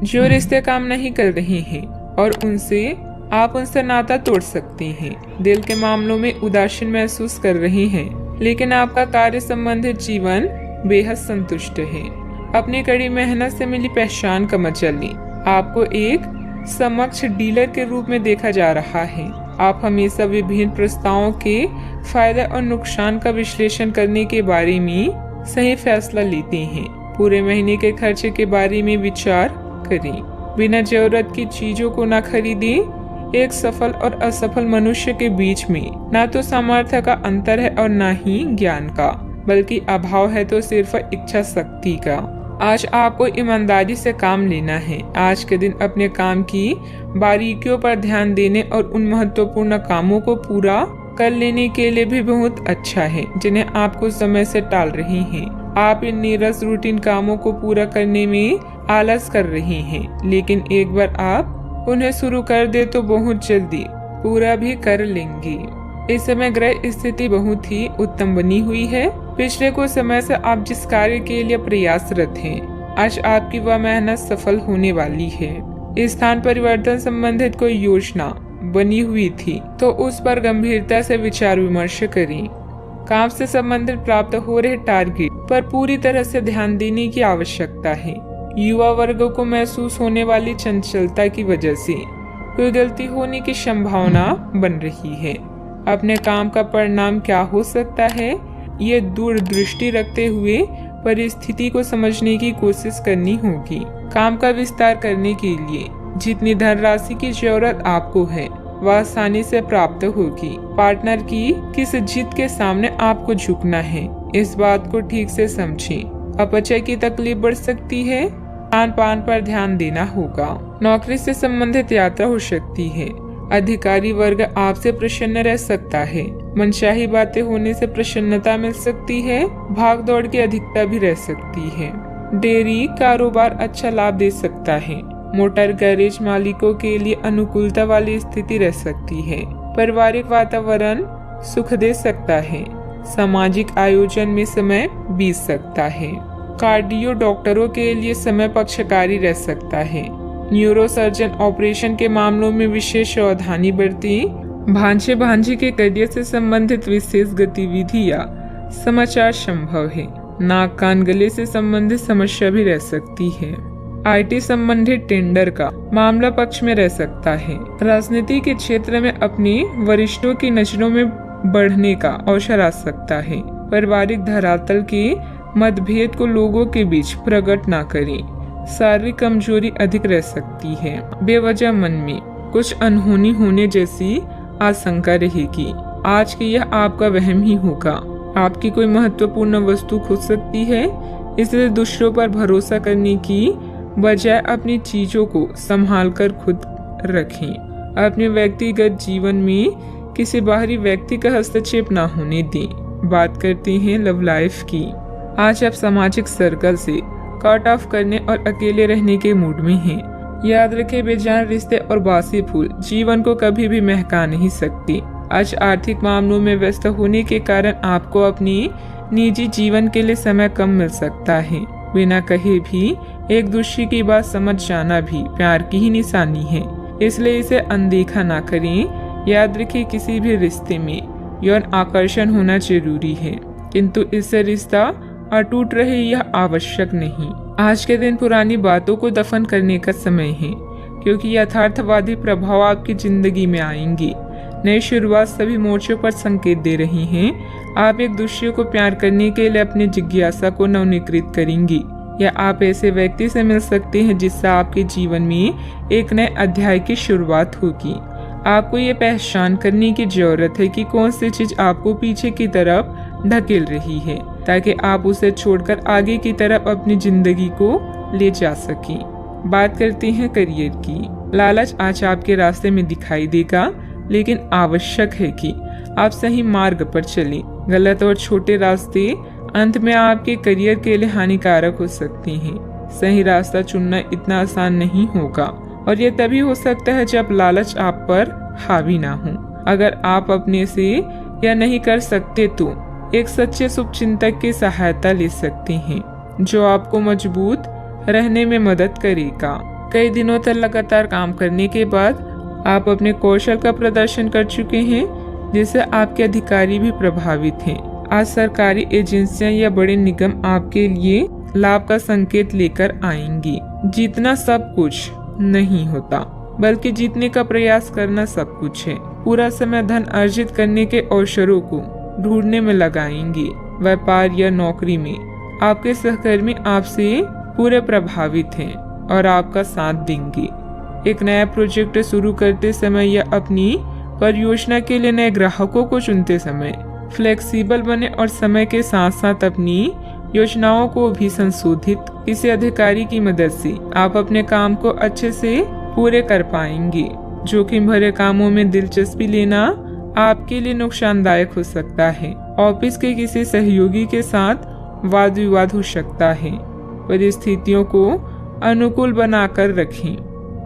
जो रिश्ते काम नहीं कर रहे हैं और आप उनसे नाता तोड़ सकते हैं। दिल के मामलों में उदासीन महसूस कर रहे हैं, लेकिन आपका कार्य संबंधित जीवन बेहद संतुष्ट है। अपनी कड़ी मेहनत से मिली पहचान का मजा लें। आपको एक समक्ष डीलर के रूप में देखा जा रहा है। आप हमेशा विभिन्न प्रस्तावों के फायदे और नुकसान का विश्लेषण करने के बारे में सही फैसला लेते हैं। पूरे महीने के खर्चे के बारे में विचार करें। बिना जरूरत की चीजों को न खरीदें। एक सफल और असफल मनुष्य के बीच में न तो सामर्थ्य का अंतर है और न ही ज्ञान का, बल्कि अभाव है तो सिर्फ इच्छा शक्ति का। आज आपको ईमानदारी से काम लेना है। आज के दिन अपने काम की बारीकियों पर ध्यान देने और उन महत्वपूर्ण कामों को पूरा कर लेने के लिए भी बहुत अच्छा है जिन्हें आप कुछ समय से टाल रहे हैं। आप इन नीरस रूटीन कामों को पूरा करने में आलस कर रहे हैं, लेकिन एक बार आप उन्हें शुरू कर दे तो बहुत जल्दी पूरा भी कर लेंगे। इस समय ग्रह स्थिति बहुत ही उत्तम बनी हुई है। पिछले कुछ समय से आप जिस कार्य के लिए प्रयासरत हैं, आज आपकी वह मेहनत सफल होने वाली है। स्थान परिवर्तन संबंधित कोई योजना बनी हुई थी तो उस पर गंभीरता से विचार विमर्श करें। काम से संबंधित प्राप्त हो रहे टारगेट पर पूरी तरह से ध्यान देने की आवश्यकता है। युवा वर्ग को महसूस होने वाली चंचलता की वजह से कोई गलती होने की संभावना बन रही है। अपने काम का परिणाम क्या हो सकता है, ये दूरदृष्टि रखते हुए परिस्थिति को समझने की कोशिश करनी होगी। काम का विस्तार करने के लिए जितनी धनराशि की जरूरत आपको है वह आसानी से प्राप्त होगी। पार्टनर की किस जिद के सामने आपको झुकना है, इस बात को ठीक से समझें। अपचय की तकलीफ बढ़ सकती है। खान पान पर ध्यान देना होगा। नौकरी से संबंधित यात्रा हो सकती है। अधिकारी वर्ग आपसे प्रसन्न रह सकता है। मनचाही बातें होने से प्रसन्नता मिल सकती है। भाग दौड़ की अधिकता भी रह सकती है। डेयरी कारोबार अच्छा लाभ दे सकता है। मोटर गैरेज मालिकों के लिए अनुकूलता वाली स्थिति रह सकती है। पारिवारिक वातावरण सुख दे सकता है। सामाजिक आयोजन में समय बीत सकता है। कार्डियो डॉक्टरों के लिए समय पक्षकारी रह सकता है। न्यूरोसर्जन ऑपरेशन के मामलों में विशेष सावधानी बरतें। भांजे भांजी के करियर से संबंधित विशेष गतिविधि या समाचार संभव है। नाक कान गले से संबंधित समस्या भी रह सकती है। आईटी संबंधित टेंडर का मामला पक्ष में रह सकता है। राजनीति के क्षेत्र में अपने वरिष्ठों की नजरों में बढ़ने का अवसर आ सकता है। पारिवारिक धरातल के मतभेद को लोगों के बीच प्रकट न करें। शारीरिक कमजोरी अधिक रह सकती है। बेवजह मन में कुछ अनहोनी होने जैसी आशंका रहेगी। आज की यह आपका वहम ही होगा। आपकी कोई महत्वपूर्ण वस्तु खो सकती है, इसलिए दूसरों पर भरोसा करने की बजाय अपनी चीजों को संभाल कर खुद रखें। अपने व्यक्तिगत जीवन में किसी बाहरी व्यक्ति का हस्तक्षेप न होने दें। बात करते हैं लव लाइफ की। आज आप सामाजिक सर्कल से कट ऑफ करने और अकेले रहने के मूड में हैं। याद रखें, बेजान रिश्ते और बासी फूल जीवन को कभी भी महका नहीं सकती। आज आर्थिक मामलों में व्यस्त होने के कारण आपको अपनी निजी जीवन के लिए समय कम मिल सकता है। बिना कहे भी एक दूसरे की बात समझ जाना भी प्यार की ही निशानी है, इसलिए इसे अनदेखा ना करें। याद रखें, किसी भी रिश्ते में यौन आकर्षण होना जरूरी है, किंतु इससे रिश्ता अटूट रहे यह आवश्यक नहीं। आज के दिन पुरानी बातों को दफन करने का समय है, क्योंकि यथार्थवादी प्रभाव आपकी जिंदगी में आएंगे। नई शुरुआत सभी मोर्चों पर संकेत दे रही हैं। आप एक दूसरे को प्यार करने के लिए अपनी जिज्ञासा को नवनीकृत करेंगी, या आप ऐसे व्यक्ति से मिल सकते हैं जिससे आपके जीवन में एक नए अध्याय की शुरुआत होगी। आपको ये पहचान करने की जरूरत है कि कौन सी चीज आपको पीछे की तरफ ढकेल रही है, ताकि आप उसे छोड़कर आगे की तरफ अपनी जिंदगी को ले जा सकें। बात करते हैं करियर की। लालच आज आपके रास्ते में दिखाई देगा, लेकिन आवश्यक है कि आप सही मार्ग पर चलें। गलत और छोटे रास्ते अंत में आपके करियर के लिए हानिकारक हो सकते हैं। सही रास्ता चुनना इतना आसान नहीं होगा, और यह तभी हो सकता है जब लालच आप पर हावी ना हो। अगर आप अपने से यह नहीं कर सकते तो एक सच्चे शुभचिंतक की सहायता ले सकते हैं, जो आपको मजबूत रहने में मदद करेगा। कई दिनों तक लगातार काम करने के बाद आप अपने कौशल का प्रदर्शन कर चुके हैं, जिससे आपके अधिकारी भी प्रभावित हैं। आज सरकारी एजेंसियां या बड़े निगम आपके लिए लाभ का संकेत लेकर आएंगी। जीतना सब कुछ नहीं होता, बल्कि जीतने का प्रयास करना सब कुछ है। पूरा समय धन अर्जित करने के अवसरों को ढूंढने में लगाएंगे। व्यापार या नौकरी में आपके सहकर्मी आपसे पूरे प्रभावित हैं और आपका साथ देंगे। एक नया प्रोजेक्ट शुरू करते समय या अपनी परियोजना के लिए नए ग्राहकों को चुनते समय फ्लेक्सिबल बने और समय के साथ साथ अपनी योजनाओं को भी संशोधित। किसी अधिकारी की मदद से आप अपने काम को अच्छे से पूरे कर पाएंगे। जोखिम भरे कामों में दिलचस्पी लेना आपके लिए नुकसानदायक हो सकता है। ऑफिस के किसी सहयोगी के साथ वाद विवाद हो सकता है। परिस्थितियों को अनुकूल बनाकर रखें।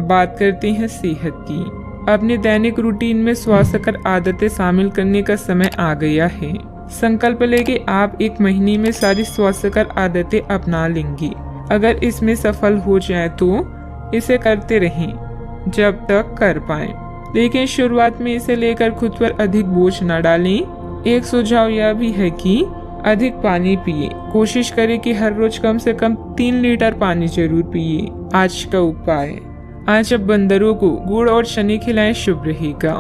बात करते हैं सेहत की। अपने दैनिक रूटीन में स्वास्थ्यकर आदतें शामिल करने का समय आ गया है। संकल्प लें कि आप एक महीने में सारी स्वास्थ्यकर आदतें अपना लेंगे। अगर इसमें सफल हो जाए तो इसे करते रहें जब तक कर पाएं, लेकिन शुरुआत में इसे लेकर खुद पर अधिक बोझ न डालें। एक सुझाव यह भी है कि अधिक पानी पिए। कोशिश करें कि हर रोज कम से कम 3 लीटर पानी जरूर पिए। आज का उपाय, आज अब बंदरों को गुड़ और शनी खिलाएं, शुभ रहेगा।